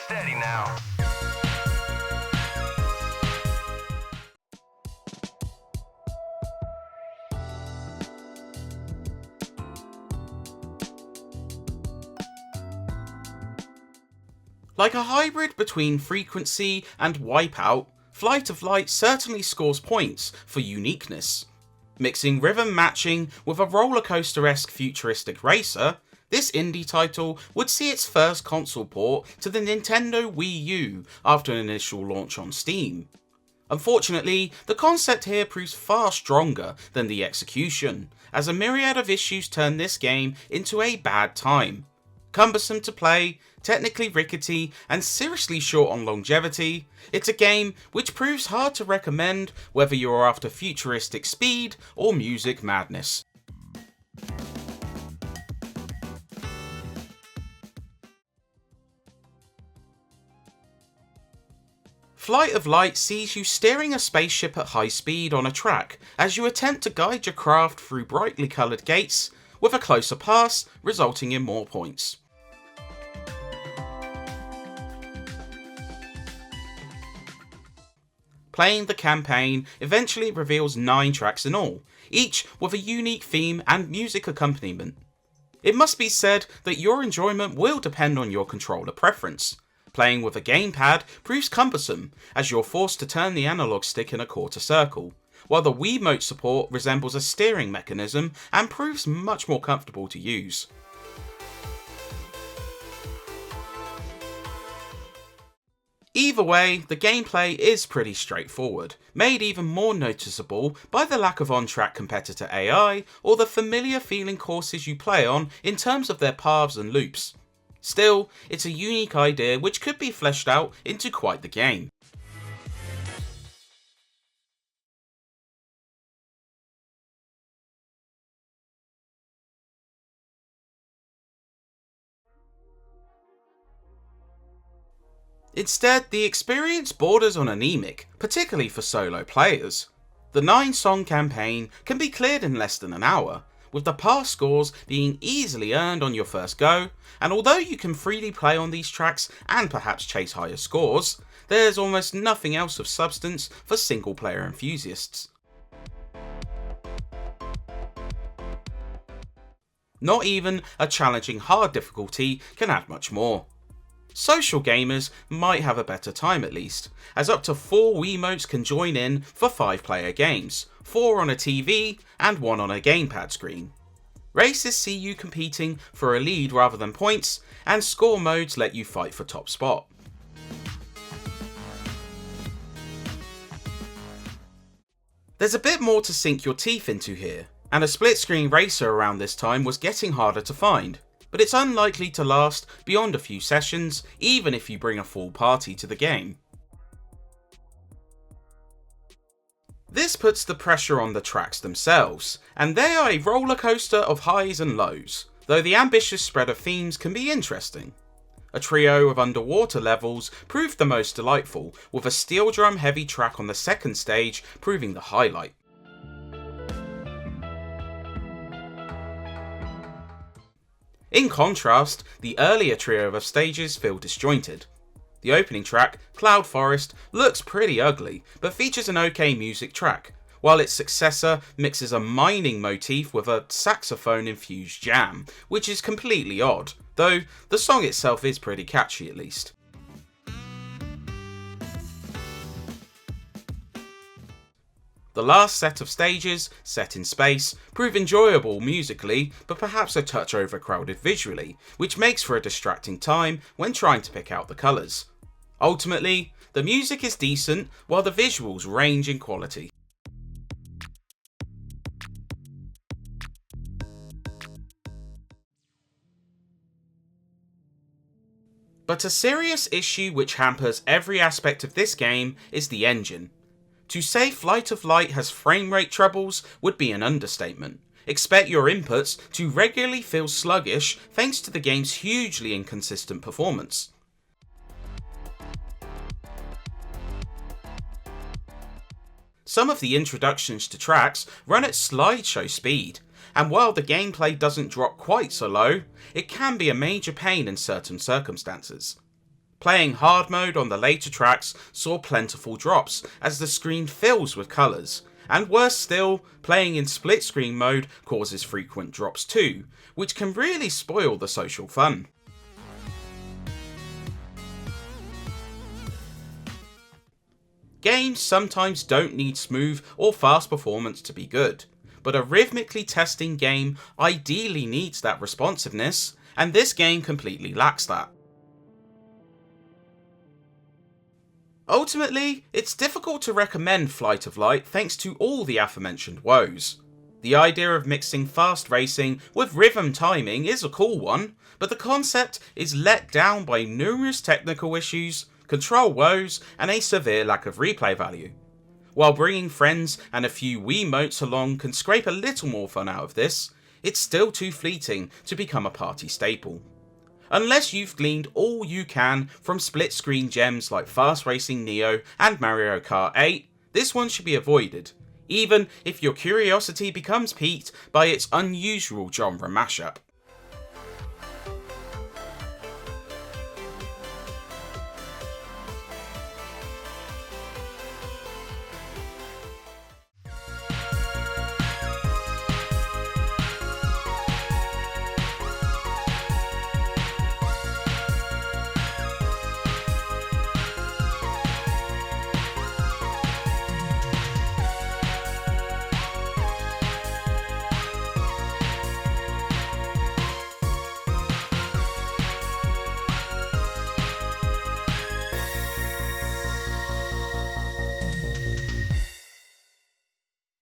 Steady now. Like a hybrid between Frequency and WipeOut, Flight of Light certainly scores points for uniqueness. Mixing rhythm matching with a rollercoaster-esque futuristic racer, this indie title would see its first console port to the Nintendo Wii U after an initial launch on Steam. Unfortunately, the concept here proves far stronger than the execution, as a myriad of issues turn this game into a bad time. Cumbersome to play, technically rickety, and seriously short on longevity, it's a game which proves hard to recommend whether you are after futuristic speed or music madness. Flight of Light sees you steering a spaceship at high speed on a track as you attempt to guide your craft through brightly coloured gates, with a closer pass resulting in more points. Playing the campaign eventually reveals 9 tracks in all, each with a unique theme and music accompaniment. It must be said that your enjoyment will depend on your controller preference. Playing with a gamepad proves cumbersome, as you're forced to turn the analog stick in a quarter circle, while the Wiimote support resembles a steering mechanism and proves much more comfortable to use. Either way, the gameplay is pretty straightforward, made even more noticeable by the lack of on-track competitor AI or the familiar feeling courses you play on in terms of their paths and loops. Still, it's a unique idea which could be fleshed out into quite the game. Instead, the experience borders on anemic, particularly for solo players. The 9-song campaign can be cleared in less than an hour, with the pass scores being easily earned on your first go, and although you can freely play on these tracks and perhaps chase higher scores, there's almost nothing else of substance for single player enthusiasts. Not even a challenging hard difficulty can add much more. Social gamers might have a better time at least, as up to 4 Wiimotes can join in for 5-player games, 4 on a TV and 1 on a gamepad screen. Races see you competing for a lead rather than points, and score modes let you fight for top spot. There's a bit more to sink your teeth into here, and a split-screen racer around this time was getting harder to find. But it's unlikely to last beyond a few sessions, even if you bring a full party to the game. This puts the pressure on the tracks themselves, and they are a roller coaster of highs and lows, though the ambitious spread of themes can be interesting. A trio of underwater levels proved the most delightful, with a steel drum heavy track on the second stage proving the highlight. In contrast, the earlier trio of stages feel disjointed. The opening track, Cloud Forest, looks pretty ugly, but features an okay music track, while its successor mixes a mining motif with a saxophone-infused jam, which is completely odd, though the song itself is pretty catchy at least. The last set of stages, set in space, prove enjoyable musically, but perhaps a touch overcrowded visually, which makes for a distracting time when trying to pick out the colours. Ultimately, the music is decent, while the visuals range in quality. But a serious issue which hampers every aspect of this game is the engine. To say Flight of Light has frame rate troubles would be an understatement. Expect your inputs to regularly feel sluggish thanks to the game's hugely inconsistent performance. Some of the introductions to tracks run at slideshow speed, and while the gameplay doesn't drop quite so low, it can be a major pain in certain circumstances. Playing hard mode on the later tracks saw plentiful drops as the screen fills with colours, and worse still, playing in split screen mode causes frequent drops too, which can really spoil the social fun. Games sometimes don't need smooth or fast performance to be good, but a rhythmically testing game ideally needs that responsiveness, and this game completely lacks that. Ultimately, it's difficult to recommend Flight of Light thanks to all the aforementioned woes. The idea of mixing fast racing with rhythm timing is a cool one, but the concept is let down by numerous technical issues, control woes, and a severe lack of replay value. While bringing friends and a few Wiimotes along can scrape a little more fun out of this, it's still too fleeting to become a party staple. Unless you've gleaned all you can from split-screen gems like Fast Racing Neo and Mario Kart 8, this one should be avoided, even if your curiosity becomes piqued by its unusual genre mashup.